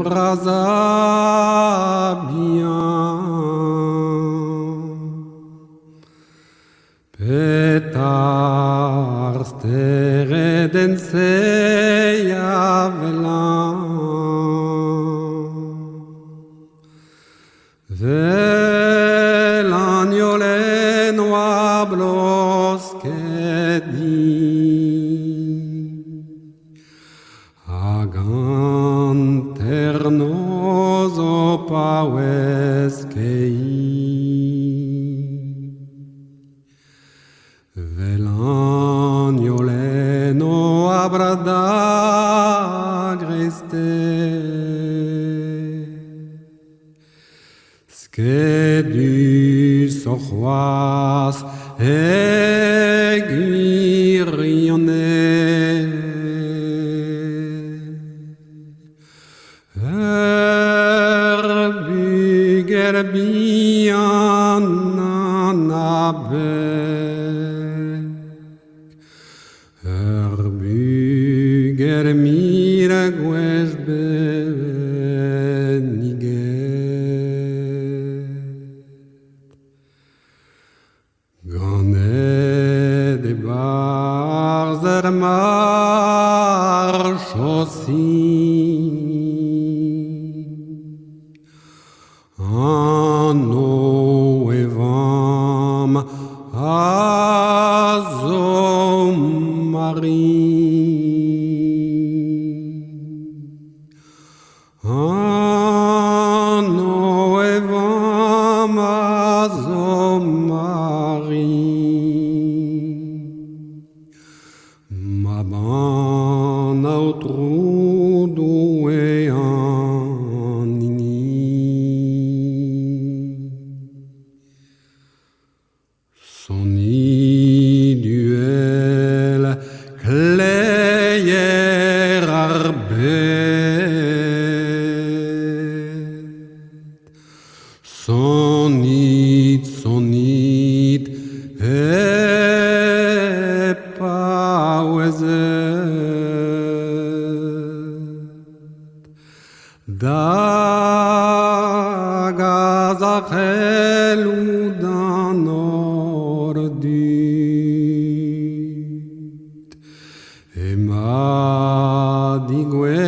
embrasa bien. Petars tereden seia velan. Velagnole noablos che aganternoso paues Velagnole no abrada agreste Ske du sochwas egirione Bygger bianna bygger mira gues Gane de barzer march aussi Anno evam azom Anno evam azom Ma ban autrudo e Soni duel cleyer arbet Sonit e pauezet Dagazachelu danordit Ema digue